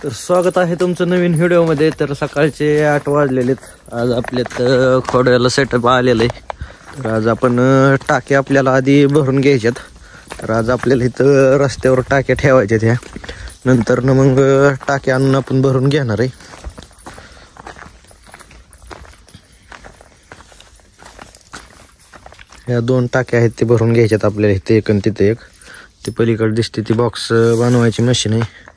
तर स्वागत आहे तुमचं नवीन व्हिडिओमध्ये. तर सकाळचे 8 वाजलेलेत. आज आपल्यात खोडव्याला सेटअप आलेलं आहे. तर आज आपण टाक्या आपल्याला आधी भरून घ्यायच्यात. तर आज आपल्याला इथं रस्त्यावर टाक्या ठेवायच्या ह्या. नंतर मग टाक्या आणून आपण भरून घेणार आहे. ह्या 2 टाक्या आहेत ते भरून घ्यायच्यात आपल्याला. इथे एक आणि तिथे एक. ती पलीकडे दिसते ती बॉक्स बनवायची मशीन आहे.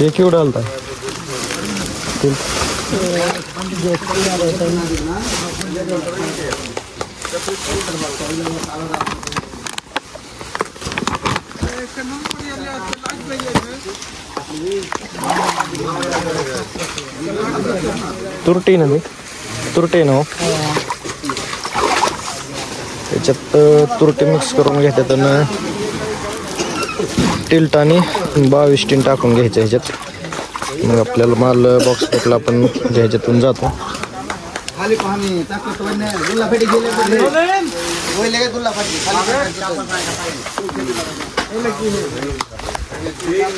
हे केवढं आलता? तुरटी ना मी तुरटे ना त्याच्यात तुरटी मिक्स करून घेतात आणि टिल्ट आणि 22 टिन टाकून घ्यायचं ह्याच्यात. मग आपल्याला माल बॉक्स पॅकला आपण ह्याच्यातून जातो.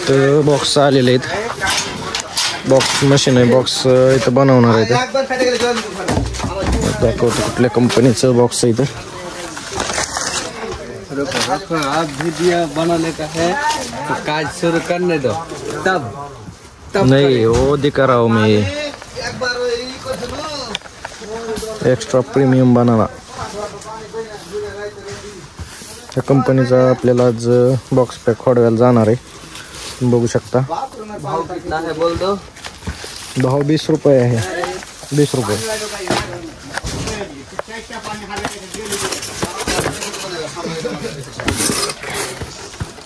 तर बॉक्स आलेले आहेत. बॉक्स मशीन आहे. बॉक्स इथं बनवणार आहे. दाखवतो कुठल्या कंपनीचं बॉक्स आहे इथं. आप वीडियो बनाने का है तो काज शुरू करने दो तब नहीं वो दिखा रहा हूँ मैं. एक्स्ट्रा प्रीमियम बनाना या कंपनीचा आपल्याला आज बॉक्स पॅक खोडव्याला जाणार आहे. बघू शकता. भाव कितना है बोल दो. भाव 20 रुपये आहे. 20 रुपये.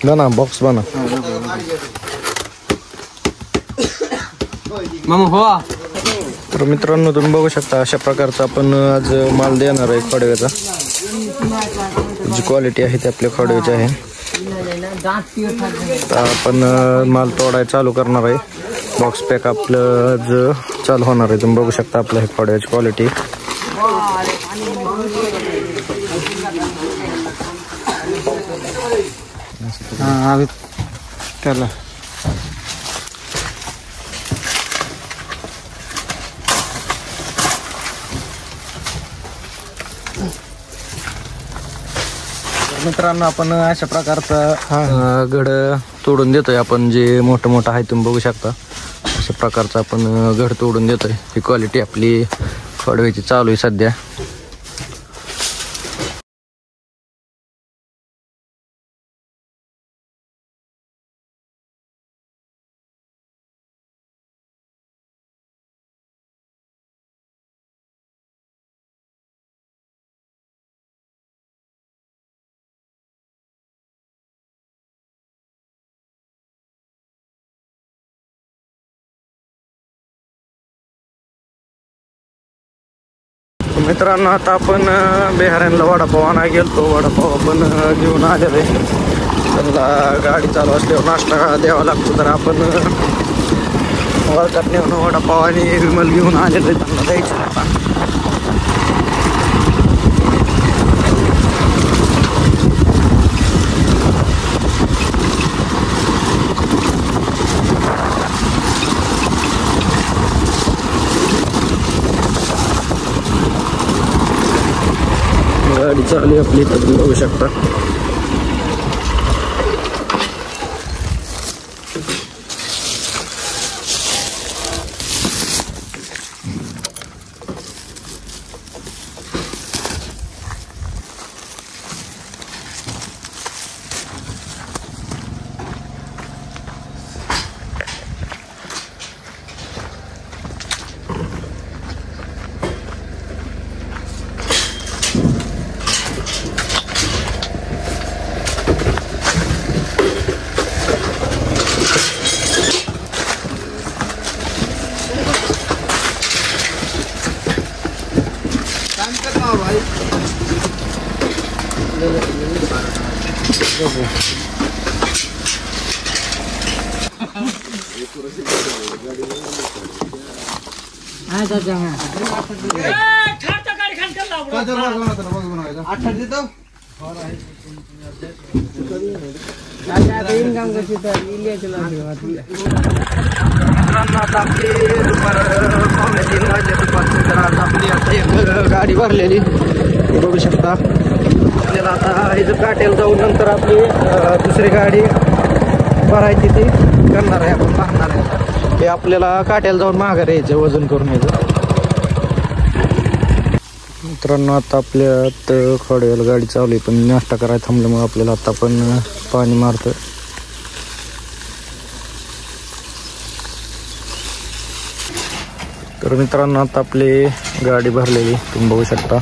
बना बॉक्स बना हो. तर मित्रांनो तुम्ही बघू शकता अशा प्रकारचा आपण आज माल देणार आहे खोडव्याचा. जी क्वालिटी आहे ती आपल्या खोडव्याची आहे. तर आपण माल तोडायला चालू करणार आहे. बॉक्स पॅक आपलं आज चालू होणार आहे. तुम्ही बघू शकता आपल्या हे खोडव्याची क्वालिटी. हाँ चला मित्रांनो आपण अशा प्रकारचा घड तोडून देतोय आपण. जे मोठं मोठं आहे तुम्ही बघू शकता. अशा प्रकारचा आपण घड तोडून देतोय. ही क्वालिटी आपली खोडव्याची चालू आहे सध्या. मित्रांनो आता आपण बिहाऱ्यांना वडापाव आणायला गेलतो. वडापाव आपण घेऊन आलेलो आहे. त्यांना गाडी चालू असल्यावर नाश्ता द्यावा लागतो. तर आपण वळकात नेऊन वडापाव आणि विमल घेऊन आलेलो आहे. त्यांना द्यायचं आता. गाडी चालू आहे आपली. तर तुम्ही बघू शकता. गाडी भरलेली बघू शकता. आपल्याला आता इथं काटेल जाऊन नंतर आपली दुसरी गाडी भरायची ती करणार आहे, आपण मागणार आहे. ते आपल्याला काट्याला जाऊन माघार यायचं, वजन करून यायचं. मित्रांनो आता आपल्यात खोड्याला गाडी चालू आहे, पण नाश्ता करायला थांबल्यामुळे आपल्याला आता पण पाणी मारतं. तर मित्रांनो आता आपली गाडी भरलेली तुम्ही बघू शकता.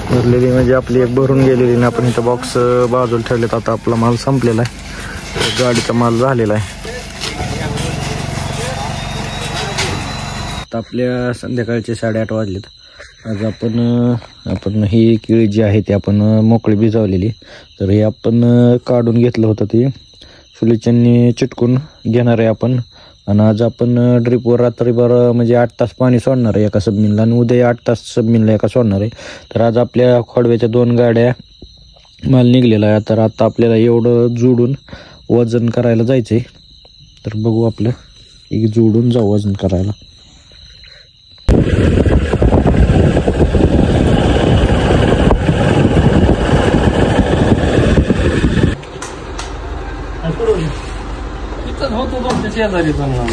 भरलेली म्हणजे आपली एक भरून गेलेली ना, आपण इथं बॉक्स बाजूला ठेवलेत. आता आपला माल संपलेला आहे, गाडीचा माल झालेला आहे. आता आपल्या संध्याकाळचे 8:30 वाजलेत. आज आपण ही केळी जी आहे ती आपण मोकळी भिजवलेली, तर हे आपण काढून घेतलं होतं. ती सुलीच्यांनी चिटकून घेणार आहे आपण. आणि आज आपण ड्रिपवर रात्रीभर म्हणजे 8 तास पाणी सोडणार आहे एका सबमिनला, आणि उद्या 8 तास सबमिनला एका सोडणार आहे. तर आज आपल्या खोडव्याच्या 2 गाड्या माल निघलेला आहे. तर आता आपल्याला एवढं जोडून वजन करायला जायचंय. तर बघू आपलं एक जोडून जाऊ वजन करायला. होतो शेजारी चांगला